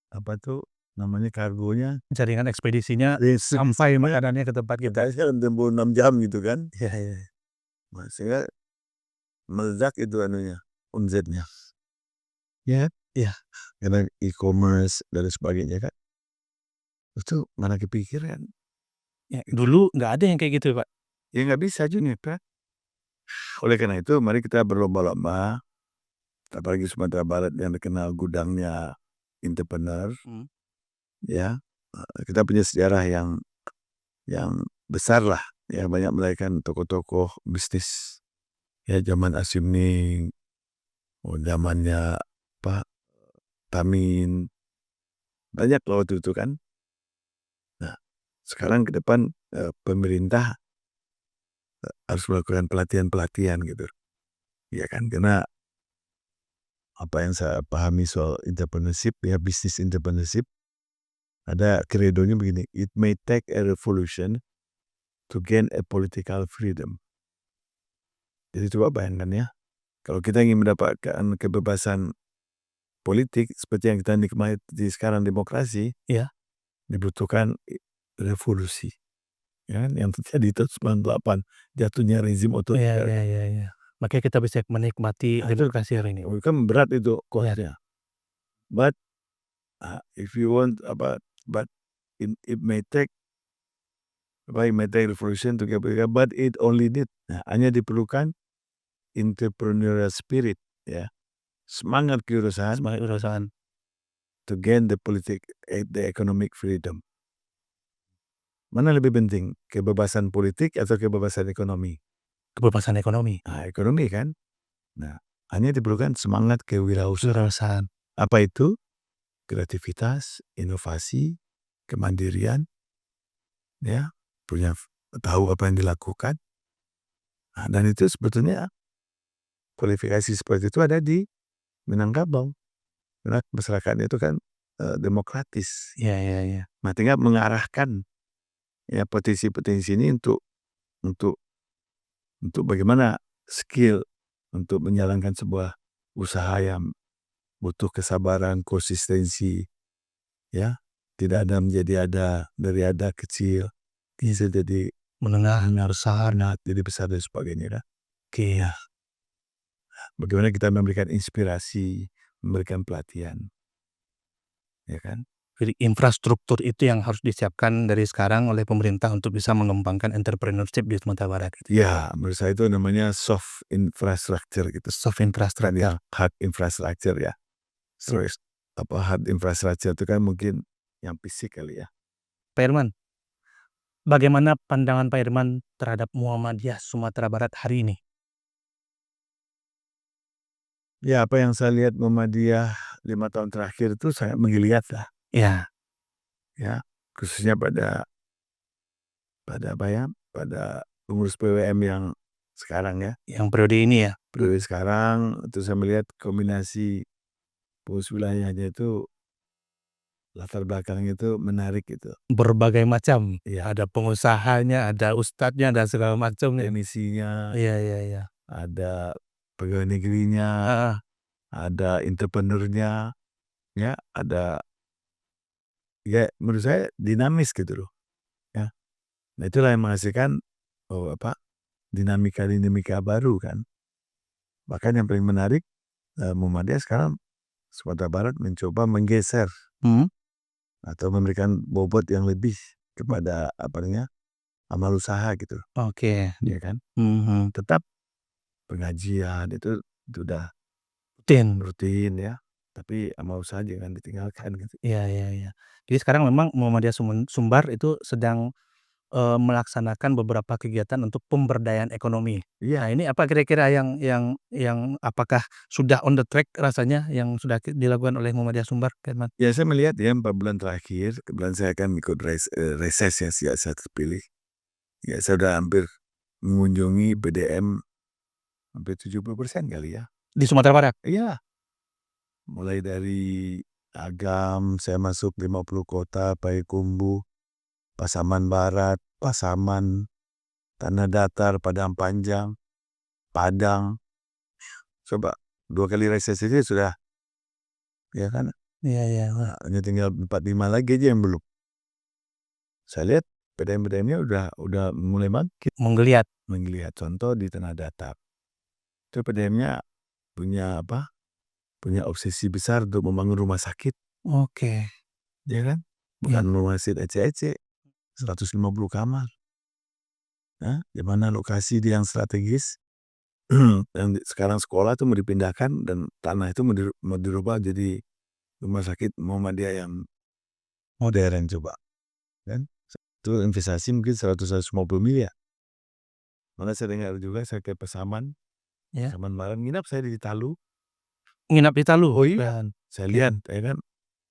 apa tuh namanya kargonya. Jaringan ekspedisinya sampai makanannya ke tempat kita. Kita tempuh 6 jam gitu kan. Iya, iya. Sehingga meledak itu omsetnya. Ya. Iya. Karena e-commerce dan sebagainya kan. Itu mana kepikiran. Ya, dulu nggak ada yang kayak gitu, Pak. Ya nggak bisa juga Pak. Oleh karena itu mari kita berlomba-lomba, apalagi Sumatera Barat yang dikenal gudangnya entrepreneur. Ya, kita punya sejarah yang besar lah, ya, banyak melahirkan tokoh-tokoh bisnis. Ya, zaman Asyimning, zamannya Pak Tamin, banyak loh waktu itu kan. Nah, sekarang ke depan pemerintah harus melakukan pelatihan-pelatihan gitu. Ya kan, karena apa yang saya pahami soal entrepreneurship, ya bisnis entrepreneurship, ada kredonya begini, it may take a revolution to gain a political freedom. Jadi coba bayangkan ya, kalau kita ingin mendapatkan kebebasan politik seperti yang kita nikmati sekarang demokrasi, Iya. dibutuhkan revolusi. Ya, yang terjadi tahun 98 jatuhnya rezim otoriter. Iya. Makanya kita bisa menikmati demokrasi hari ini. Kan berat itu cost-nya. But if you want but it may take revolution to get, but it only need hanya diperlukan entrepreneurial spirit, ya, semangat kewirausahaan to gain the economic freedom. Mana lebih penting, kebebasan politik atau kebebasan ekonomi? Kebebasan ekonomi. Ekonomi kan. Nah, hanya diperlukan semangat kewirausahaan. Kewirausahaan. Apa itu? Kreativitas, inovasi, kemandirian, ya, punya tahu apa yang dilakukan. Nah, dan itu sebetulnya kualifikasi seperti itu ada di Minangkabau. Karena masyarakat itu kan demokratis. Iya iya iya. Nah, tinggal mengarahkan ya potensi-potensi ini untuk bagaimana skill untuk menjalankan sebuah usaha yang butuh kesabaran, konsistensi, ya. Tidak ada menjadi ada, dari ada kecil bisa jadi Menengah, besar, jadi besar dan sebagainya, kan. oke. Ya, bagaimana kita memberikan inspirasi, memberikan pelatihan, ya kan? Jadi infrastruktur itu yang harus disiapkan dari sekarang oleh pemerintah untuk bisa mengembangkan entrepreneurship di Sumatera Barat. Ya, menurut saya itu namanya soft infrastructure gitu. Soft infrastructure. Hard infrastructure ya. Terus hard infrastructure itu kan mungkin yang fisik kali ya. Pak Irman, bagaimana pandangan Pak Irman terhadap Muhammadiyah Sumatera Barat hari ini? Ya, apa yang saya lihat Muhammadiyah 5 tahun terakhir itu sangat menggeliat lah, Ya, ya. Khususnya pada apa ya, pada pengurus PWM yang sekarang ya. yang periode ini ya, Periode sekarang itu saya melihat kombinasi pengurus wilayahnya itu latar belakangnya itu menarik gitu. berbagai macam. Iya. Ada pengusahanya, ada ustadznya, ada segala macamnya. Teknisinya, Iya iya iya. ada pegawai negerinya, Heeh. ada entrepreneur-nya, ya, ada, ya menurut saya dinamis gitu loh, ya. Nah, itulah yang menghasilkan, dinamika-dinamika baru kan. Bahkan yang paling menarik, Muhammadiyah sekarang Sumatera Barat mencoba menggeser Mhm. atau memberikan bobot yang lebih kepada amal usaha gitu, Oke. ya kan. Mhm. Tetap pengajian itu udah Rutin. rutin ya, tapi amal usaha jangan ditinggalkan gitu. Iya iya iya. Jadi sekarang memang Muhammadiyah Sumbar itu sedang, melaksanakan beberapa kegiatan untuk pemberdayaan ekonomi. Iya. Nah, ini apa kira-kira yang apakah sudah on the track rasanya yang sudah dilakukan oleh Muhammadiyah Sumbar, Pak Irman? Ya, saya melihat ya 4 bulan terakhir, kebetulan saya kan ikut reses ya sejak saya terpilih. Ya, saya udah hampir mengunjungi PDM hampir 70% kali ya. Di Sumatera Barat? Iya, mulai dari Agam, saya masuk 50 kota, Payakumbuh, Pasaman Barat, Pasaman, Tanah Datar, Padang Panjang, Padang. Coba 2 kali reses aja sudah, ya kan. Iya iya. Nah, hanya tinggal 4, 5 lagi aja yang belum. Saya lihat PDM-PDM-nya udah mulai bangkit. Menggeliat. Menggeliat, contoh di Tanah Datar. Itu PDM-nya punya punya obsesi besar untuk membangun rumah sakit, Oke. ya kan? Iya. Bukan rumah sakit ece-ece, 150 kamar. Nah, di mana lokasi yang strategis, dan sekarang sekolah itu mau dipindahkan dan tanah itu mau dirubah jadi rumah sakit Muhammadiyah yang modern coba, kan? Itu investasi mungkin 150 miliar. Malah saya dengar juga saya ke Pasaman Ya. Barat, nginap saya di Talu. Nginap di Talu? Oh iya, Dan saya lihat ya kan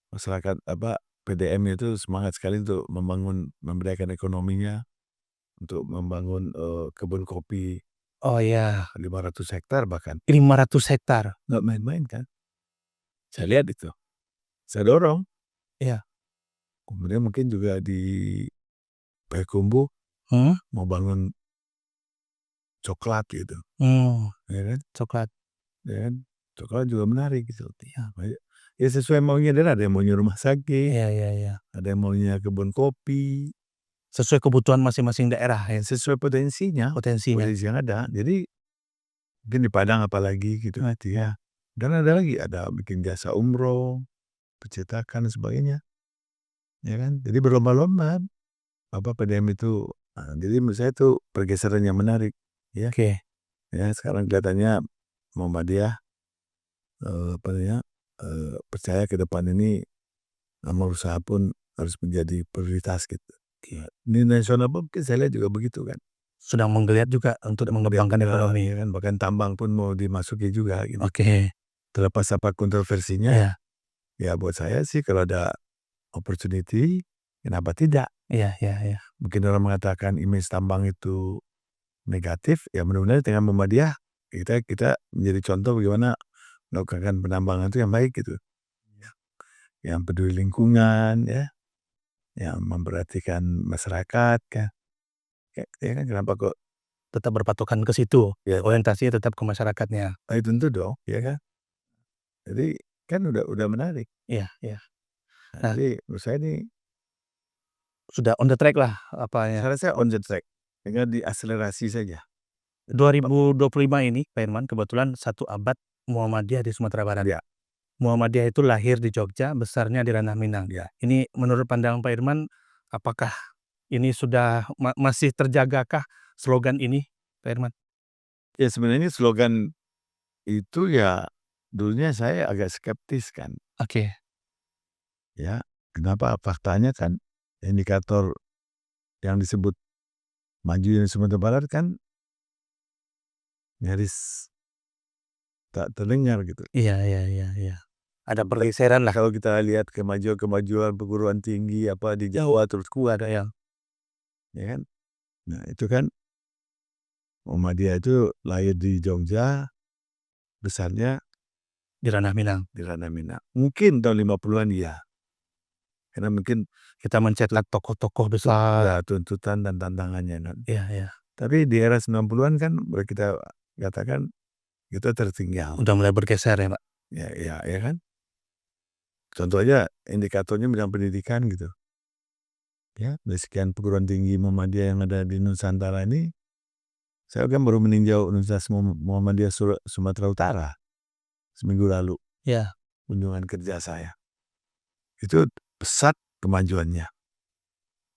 masyarakat PDM itu semangat sekali untuk memberdayakan ekonominya, untuk membangun, kebun kopi oh ya, 500 hektar bahkan. 500 hektar? Nggak main-main kan. Saya lihat itu, saya dorong. Iya. Kemudian mungkin juga di Payakumbuh Hmm. mau bangun coklat gitu, ya kan, Coklat. ya kan. Coklat juga menarik gitu. Ya, ya sesuai maunya dia, ada yang maunya rumah sakit, Iya iya iya. ada yang maunya kebun kopi, Sesuai kebutuhan masing-masing daerah ya, sesuai potensinya, potensinya. potensi yang ada. Jadi mungkin di Padang apalagi gitu ya. Dan ada lagi, ada bikin jasa umroh, percetakan dan sebagainya, ya kan. Jadi berlomba-lomba PDM itu. Jadi menurut saya itu pergeseran yang menarik, ya. Oke. Ya, sekarang kelihatannya Muhammadiyah, percaya ke depan ini amal usaha pun harus menjadi prioritas gitu. Di nasional pun mungkin saya lihat juga begitu kan. Sedang menggeliat juga untuk mengembangkan ekonomi. Ya kan, bahkan tambang pun mau dimasuki juga gitu. Oke. Terlepas apa kontroversinya, Iya. ya buat saya sih kalau ada opportunity, kenapa tidak? Iya iya iya. Mungkin orang mengatakan image tambang itu negatif, ya mudah-mudahan dengan Muhammadiyah kita menjadi contoh bagaimana melakukan penambangan itu yang baik gitu. yang peduli lingkungan ya, yang memperhatikan masyarakat kan. Ya kan kenapa kok Tetap berpatokan ke situ, ya orientasinya tetap ke masyarakatnya. tentu dong, ya kan? Jadi kan udah menarik. Iya iya. Nah, Nah, jadi menurut saya ini sudah on the track lah apanya. saya rasa on the track, tinggal diakselerasi saja. 2025 ini Pak Irman kebetulan 1 abad Muhammadiyah di Sumatera Barat. Ya, Muhammadiyah itu lahir di Jogja, besarnya di Ranah Minang. ya. Ini menurut pandangan Pak Irman, apakah ini sudah masih terjagakah slogan ini, Pak Irman? Ya sebenarnya slogan itu ya dulunya saya agak skeptis kan, Oke. ya. Kenapa? Faktanya kan indikator yang disebut maju di Sumatera Barat kan nyaris tak terdengar gitu. Iya iya iya iya. Ada pergeseran lah. Kalau kita lihat kemajuan perguruan tinggi apa di Jawa terus kuat Ya, ya kan. Nah itu kan Muhammadiyah itu lahir di Jogja, besarnya di Ranah Minang. di Ranah Minang. Mungkin tahun 50-an ya. Karena mungkin Kita mencetak tokoh-tokoh besar. ya tuntutan dan tantangannya kan. Iya iya. Tapi di era 90-an kan boleh kita katakan kita tertinggal. Udah mulai bergeser ya, Pak? Ya kan. Contoh aja indikatornya bidang pendidikan gitu. Ya, dari sekian perguruan tinggi Muhammadiyah yang ada di Nusantara ini, saya kan baru meninjau Universitas Muhammadiyah Sumatera Utara seminggu lalu, Iya. kunjungan kerja saya. Itu pesat kemajuannya.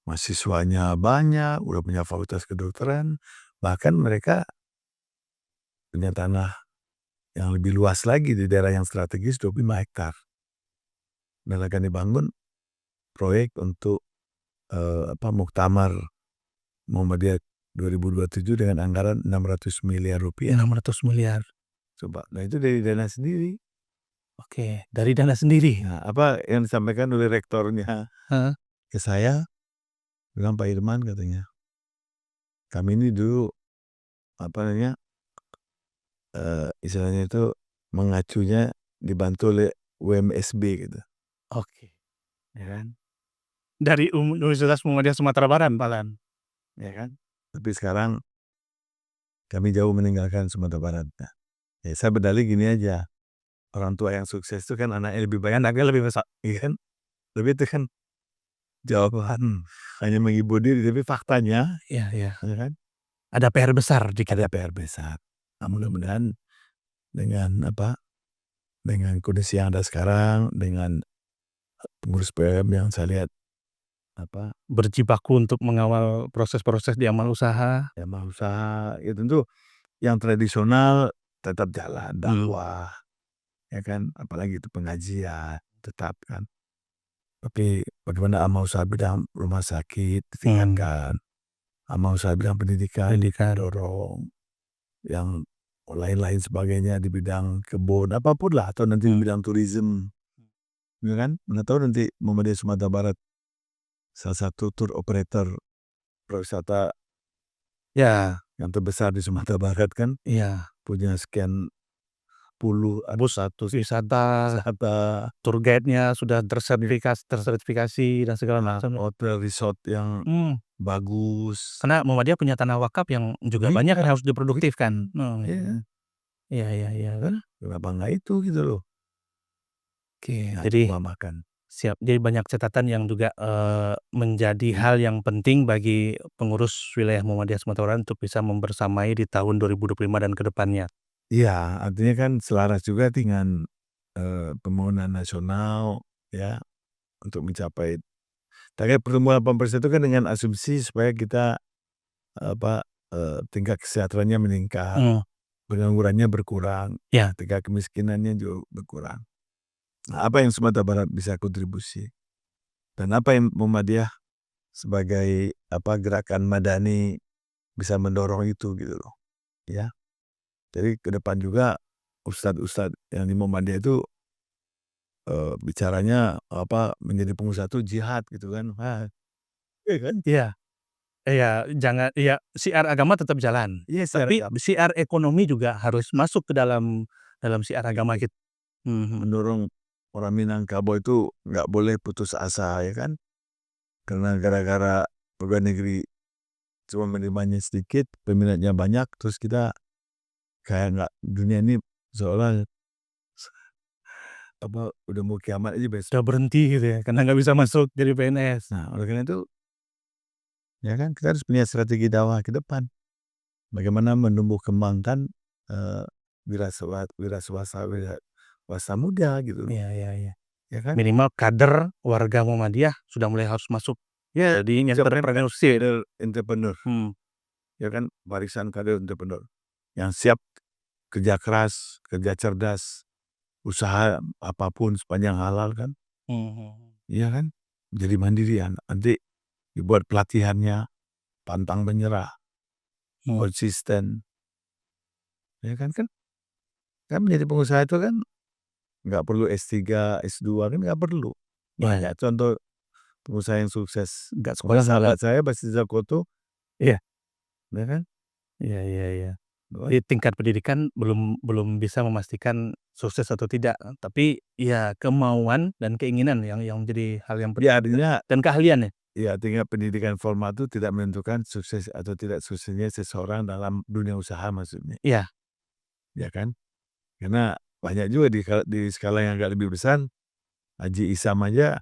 Mahasiswanya banyak, udah punya fakultas kedokteran, bahkan mereka punya tanah yang lebih luas lagi di daerah yang strategis 25 hektar. Dan akan dibangun proyek untuk Muktamar Muhammadiyah 2027 dengan anggaran 600 miliar rupiah. 600 miliar. Coba, nah itu dari dana sendiri. Oke, dari dana sendiri? Nah, apa yang disampaikan oleh rektornya Heeh. ke saya, bilang Pak Irman katanya, kami ini dulu istilahnya itu mengacunya dibantu oleh UMSB gitu, Oke. ya kan? Dari Universitas Muhammadiyah Sumatera Barat malahan? Ya kan? Tapi sekarang kami jauh meninggalkan Sumatera Barat. Nah, ya saya berdalih gini aja, orang tua yang sukses itu kan anaknya lebih banyak, anaknya lebih besar, iya kan? Tapi itu kan jawaban hanya menghibur diri, tapi faktanya, Iya iya. ya kan? Ada PR besar di Ada PR besar. Nah, mudah-mudahan dengan dengan kondisi yang ada sekarang, dengan pengurus PM yang saya lihat berjibaku untuk mengawal proses-proses di amal usaha. yang mau usaha, ya tentu yang tradisional tetap jalan, dakwah, ya kan? Apalagi itu pengajian, tetap kan. Tapi bagaimana amal usaha bidang rumah sakit ditingkatkan, amal usaha bidang pendidikan dorong, yang lain-lain sebagainya di bidang kebun, apapun lah, atau nanti di bidang turisme, ya kan? Mana tahu nanti Muhammadiyah Sumatera Barat salah satu tour operator pariwisata Ya, yang terbesar di Sumatera Barat kan, iya. punya sekian puluh Bus wisata, wisata, tour guide-nya sudah tersertifikasi dan segala macam. hotel resort yang bagus. Karena Muhammadiyah punya tanah wakaf yang juga banyak yang harus diproduktifkan. Iya, Iya iya iya. kenapa enggak itu gitu loh. Oke, Nah, jadi cuma makan. siap. Jadi banyak catatan yang juga, menjadi hal yang penting bagi pengurus wilayah Muhammadiyah Sumatera Barat untuk bisa membersamai di tahun 2025 dan ke depannya. Iya, artinya kan selaras juga dengan pembangunan nasional ya, untuk mencapai target pertumbuhan 8% itu kan dengan asumsi supaya kita tingkat kesejahteraannya meningkat, penganggurannya berkurang, Ya. tingkat kemiskinannya juga berkurang. Nah, apa yang Sumatera Barat bisa kontribusi? Dan apa yang Muhammadiyah sebagai gerakan madani bisa mendorong itu gitu loh, ya. Jadi ke depan juga ustad-ustad yang di Muhammadiyah itu bicaranya menjadi pengusaha itu jihad gitu kan. Iya kan? Iya. Iya, jangan iya, syiar agama tetap jalan, Iya secara tapi syiar ekonomi juga harus masuk ke dalam syiar agama kita. mendorong orang Minangkabau itu nggak boleh putus asa, ya kan? Karena gara-gara pegawai negeri cuma menerimanya sedikit, peminatnya banyak, terus kita kayak nggak, dunia ini seolah udah mau kiamat aja besok. Udah berhenti gitu ya, karena nggak bisa masuk jadi PNS. Nah, oleh karena itu, ya kan, kita harus punya strategi dakwah ke depan. Bagaimana menumbuh kembangkan wira swasta muda gitu, Iya. ya kan? Minimal kader warga Muhammadiyah sudah mulai harus masuk. Ya, Jadi entrepreneurship, entrepreneur, Hmm. ya kan, barisan kader entrepreneur yang siap kerja keras, kerja cerdas, usaha apapun sepanjang halal kan, iya kan? Jadi mandirian, nanti dibuat pelatihannya, pantang menyerah, konsisten, ya kan? Kan menjadi pengusaha itu kan nggak perlu S3, S2 kan nggak perlu. Banyak contoh pengusaha yang sukses. Nggak sekolah Sahabat saya Basti Zakoto, Iya. ya kan? Iya. Jadi tingkat pendidikan belum bisa memastikan sukses atau tidak, tapi ya kemauan dan keinginan yang menjadi hal yang penting. Ya artinya, Dan keahlian ya? ya artinya pendidikan formal itu tidak menentukan sukses atau tidak suksesnya seseorang dalam dunia usaha maksudnya, Iya. ya kan? Karena banyak juga di skala yang agak lebih besar, Haji Isam aja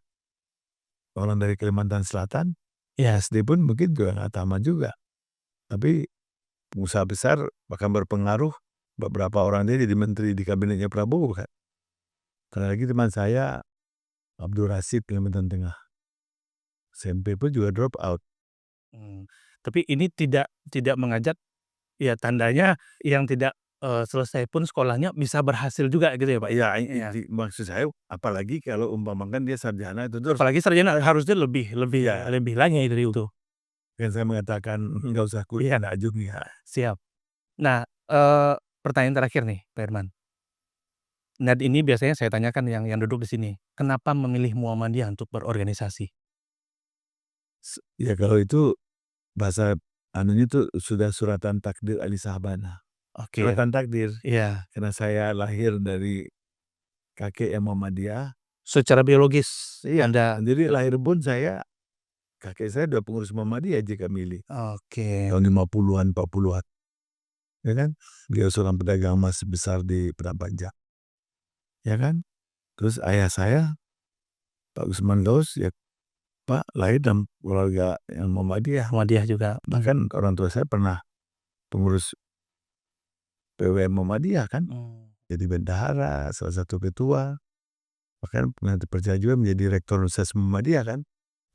orang dari Kalimantan Selatan, Iya. SD pun mungkin juga nggak tamat juga. Tapi pengusaha besar bahkan berpengaruh, beberapa orang dia jadi menteri di kabinetnya Prabowo kan. Ada lagi teman saya, Abdul Rasid, Kalimantan Tengah. SMP pun juga drop out. Tapi ini tidak mengajak, ya tandanya yang tidak selesai pun sekolahnya bisa berhasil juga gitu ya Pak? Iya, Iya. maksud saya apalagi kalau umpamakan dia sarjana itu terus. Apalagi sarjana harusnya lebih Iya. lagi dari itu. Kan saya mengatakan nggak usah kuliah Najung ya. Siap. Nah, pertanyaan terakhir nih Pak Irman. Nah ini biasanya saya tanyakan yang duduk di sini, kenapa memilih Muhammadiyah untuk berorganisasi? Ya kalau itu bahasa anunya tuh sudah suratan takdir Ali Sabana. Oke. Suratan takdir. Iya. Karena saya lahir dari kakek yang Muhammadiyah. Secara biologis Iya. Anda. Jadi lahir pun kakek saya udah pengurus Muhammadiyah JK Mili. Oke. Tahun 50-an, 40-an. Ya kan? Dia seorang pedagang emas besar di Padang Panjang. Ya kan? Terus ayah saya, Pak Usman Gaus, ya Pak lahir dalam keluarga yang Muhammadiyah. Muhammadiyah juga. Bahkan orang tua saya pernah pengurus PWM Muhammadiyah kan. Jadi bendahara, salah satu ketua. Bahkan pernah dipercaya juga menjadi rektor Universitas Muhammadiyah kan.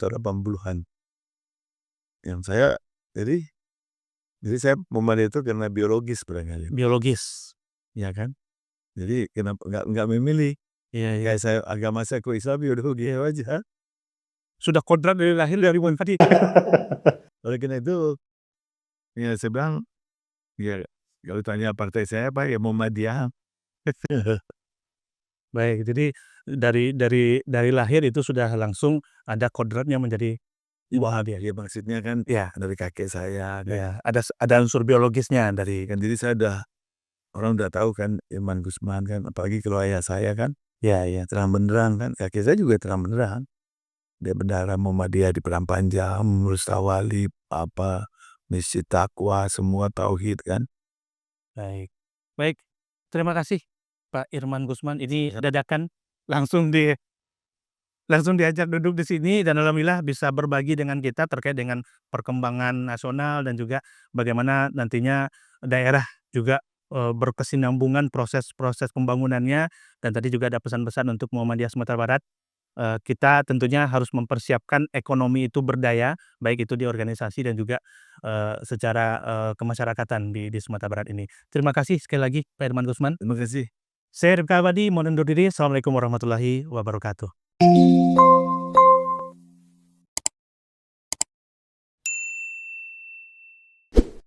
Tahun 80-an. Yang saya, jadi saya Muhammadiyah itu karena biologis barangkali. Biologis. Ya kan? Jadi kenapa nggak memilih. Iya. Kayak saya agama saya ke Islam ya udah begitu aja. Sudah kodrat dari lahir dari Muhammadiyah. Oleh karena itu, ya saya bilang, ya kalau tanya partai saya apa ya Muhammadiyah. Baik, jadi dari lahir itu sudah langsung ada kodratnya menjadi Muhammadiyah. Ya maksudnya kan Iya. dari kakek saya kan. Ya, ada unsur biologisnya dari. Kan jadi saya orang udah tahu kan Irman Gusman kan, apalagi kalau ayah saya kan, Iya. terang benderang kan, kakek saya juga terang benderang. Dia bendahara Muhammadiyah di Padang Panjang, mengurus tawali, Masjid Taqwa, semua tauhid kan. Baik. Terima kasih Pak Irman Gusman. Ini dadakan langsung diajak duduk di sini dan alhamdulillah bisa berbagi dengan kita terkait dengan perkembangan nasional dan juga bagaimana nantinya daerah juga berkesinambungan proses pembangunannya, dan tadi juga ada pesan-pesan untuk Muhammadiyah Sumatera Barat. Kita tentunya harus mempersiapkan ekonomi itu berdaya, baik itu di organisasi dan juga secara kemasyarakatan di Sumatera Barat ini. Terima kasih sekali lagi Pak Irman Gusman. Terima kasih. Saya Rifka Abadi, mohon undur diri. Assalamualaikum warahmatullahi wabarakatuh.